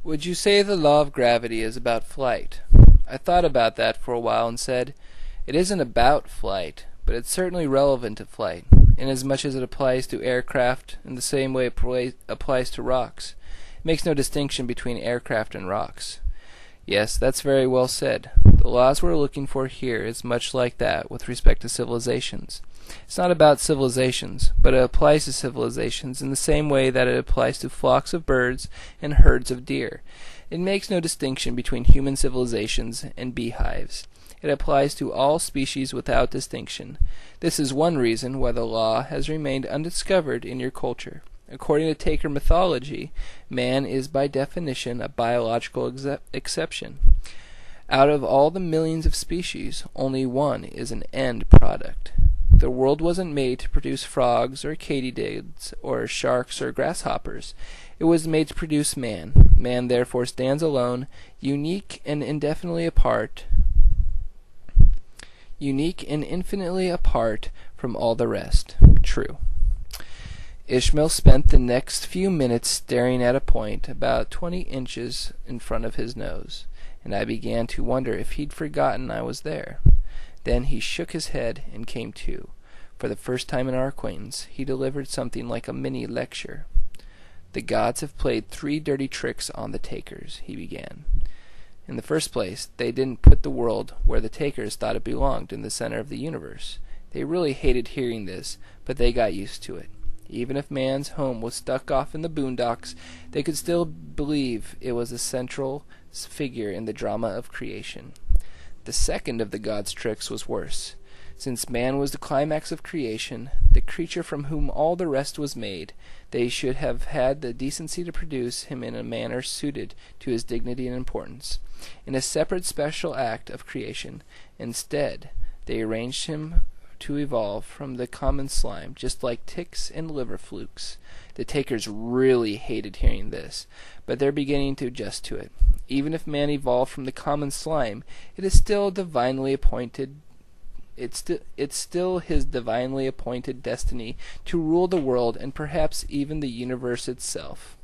Would you say the law of gravity is about flight? I thought about that for a while and said, it isn't about flight, but it's certainly relevant to flight, inasmuch as it applies to aircraft in the same way it applies to rocks. It makes no distinction between aircraft and rocks. Yes, that's very well said. The laws we're looking for here is much like that with respect to civilizations. It's not about civilizations, but it applies to civilizations in the same way that it applies to flocks of birds and herds of deer. It makes no distinction between human civilizations and beehives. It applies to all species without distinction. This is one reason why the law has remained undiscovered in your culture. According to Taker mythology, man is by definition a biological exception. Out of all the millions of species, only one is an end product. The world wasn't made to produce frogs or katydids or sharks or grasshoppers. It was made to produce man. Man therefore stands alone, unique and infinitely apart from all the rest. True. Ishmael spent the next few minutes staring at a point about 20 inches in front of his nose, and I began to wonder if he'd forgotten I was there. Then he shook his head and came to. For the first time in our acquaintance, he delivered something like a mini lecture. The gods have played 3 dirty tricks on the Takers, he began. In the first place, they didn't put the world where the Takers thought it belonged, in the center of the universe. They really hated hearing this, but they got used to it. Even if man's home was stuck off in the boondocks, they could still believe it was a central figure in the drama of creation. The second of the gods' tricks was worse. Since man was the climax of creation, the creature from whom all the rest was made, they should have had the decency to produce him in a manner suited to his dignity and importance, in a separate special act of creation. Instead, they arranged him to evolve from the common slime, just like ticks and liver flukes. The Takers really hated hearing this, but they're beginning to adjust to it. Even if man evolved from the common slime, it is still divinely appointed. It's still his divinely appointed destiny to rule the world and perhaps even the universe itself.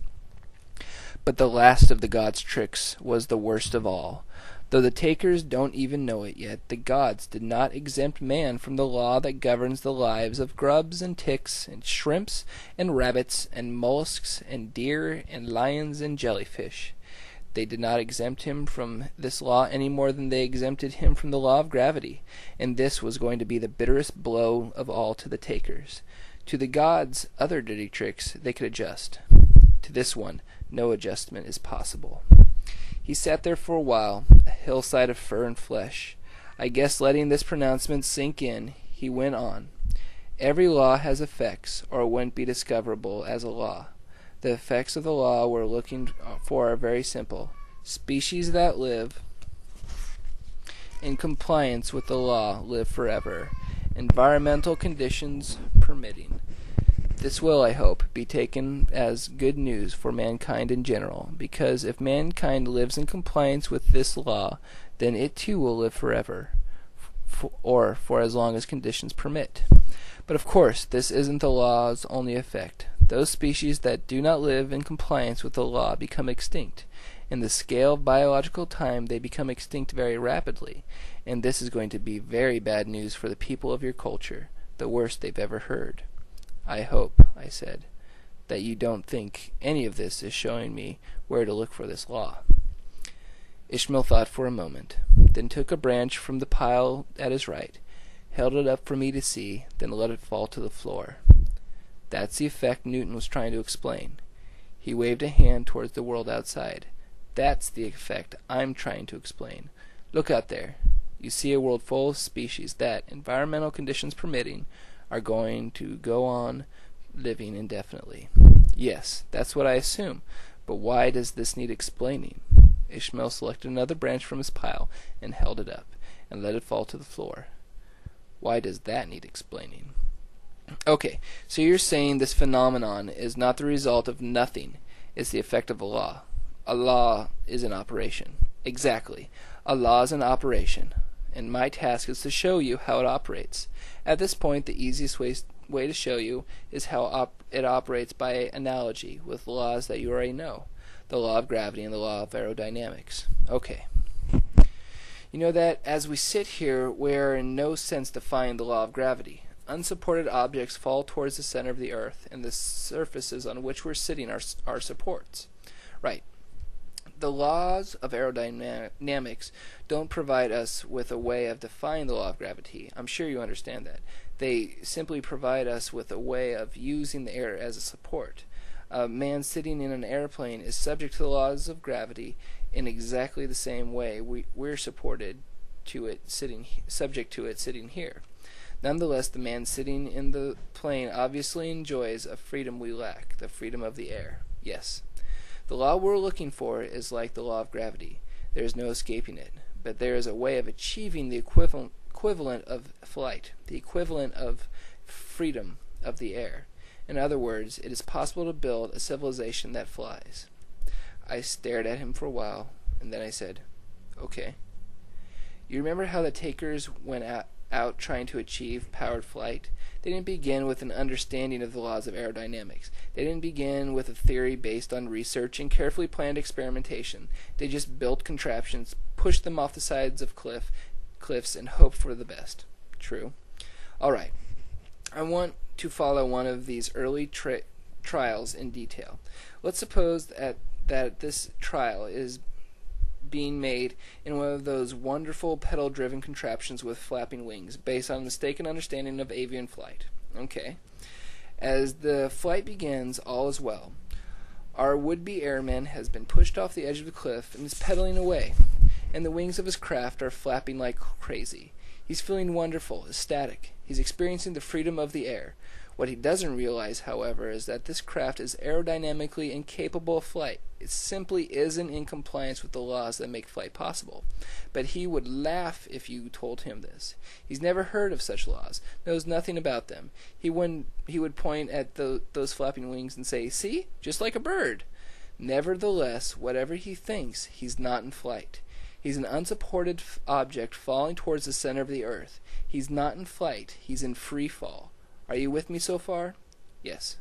But the last of the gods' tricks was the worst of all. Though the Takers don't even know it yet, the gods did not exempt man from the law that governs the lives of grubs and ticks and shrimps and rabbits and mollusks and deer and lions and jellyfish. They did not exempt him from this law any more than they exempted him from the law of gravity, and this was going to be the bitterest blow of all to the Takers. To the gods' other dirty tricks they could adjust. To this one, no adjustment is possible. He sat there for a while, a hillside of fur and flesh. I guess letting this pronouncement sink in, he went on. Every law has effects, or it wouldn't be discoverable as a law. The effects of the law we're looking for are very simple. Species that live in compliance with the law live forever, environmental conditions permitting. This will, I hope, be taken as good news for mankind in general, because if mankind lives in compliance with this law, then it too will live forever, or for as long as conditions permit. But of course, this isn't the law's only effect. Those species that do not live in compliance with the law become extinct. In the scale of biological time, they become extinct very rapidly, and this is going to be very bad news for the people of your culture, the worst they've ever heard. I hope, I said, that you don't think any of this is showing me where to look for this law. Ishmael thought for a moment, then took a branch from the pile at his right, held it up for me to see, then let it fall to the floor. That's the effect Newton was trying to explain. He waved a hand towards the world outside. That's the effect I'm trying to explain. Look out there. You see a world full of species that, environmental conditions permitting, are going to go on living indefinitely. Yes, that's what I assume, but why does this need explaining? Ishmael selected another branch from his pile and held it up, and let it fall to the floor. Why does that need explaining? Okay, so you're saying this phenomenon is not the result of nothing, it's the effect of a law. A law is in operation. Exactly. A law is in operation, and my task is to show you how it operates. At this point, the easiest way to show you is how it operates by analogy with laws that you already know, the law of gravity and the law of aerodynamics. Okay. You know that as we sit here, we are in no sense defying the law of gravity. Unsupported objects fall towards the center of the earth, and the surfaces on which we're sitting are supports. Right. The laws of aerodynamics don't provide us with a way of defying the law of gravity. I'm sure you understand that. They simply provide us with a way of using the air as a support. A man sitting in an airplane is subject to the laws of gravity in exactly the same way we're subject to it sitting here. Nonetheless, the man sitting in the plane obviously enjoys a freedom we lack, the freedom of the air. Yes. The law we're looking for is like the law of gravity. There is no escaping it, but there is a way of achieving the equivalent of flight, the equivalent of freedom of the air. In other words, it is possible to build a civilization that flies. I stared at him for a while, and then I said, "Okay. You remember how the takers went out trying to achieve powered flight? They didn't begin with an understanding of the laws of aerodynamics. They didn't begin with a theory based on research and carefully planned experimentation. They just built contraptions, pushed them off the sides of cliffs, and hoped for the best." True. All right. I want to follow one of these early trials in detail. Let's suppose that this trial is being made in one of those wonderful pedal-driven contraptions with flapping wings, based on a mistaken understanding of avian flight. Okay. As the flight begins, all is well. Our would-be airman has been pushed off the edge of the cliff and is pedaling away, and the wings of his craft are flapping like crazy. He's feeling wonderful, ecstatic. He's experiencing the freedom of the air. What he doesn't realize, however, is that this craft is aerodynamically incapable of flight. It simply isn't in compliance with the laws that make flight possible. But he would laugh if you told him this. He's never heard of such laws, knows nothing about them. He would point at those flapping wings and say, "See? Just like a bird." Nevertheless, whatever he thinks, he's not in flight. He's an unsupported object falling towards the center of the earth. He's not in flight. He's in free fall. Are you with me so far? Yes.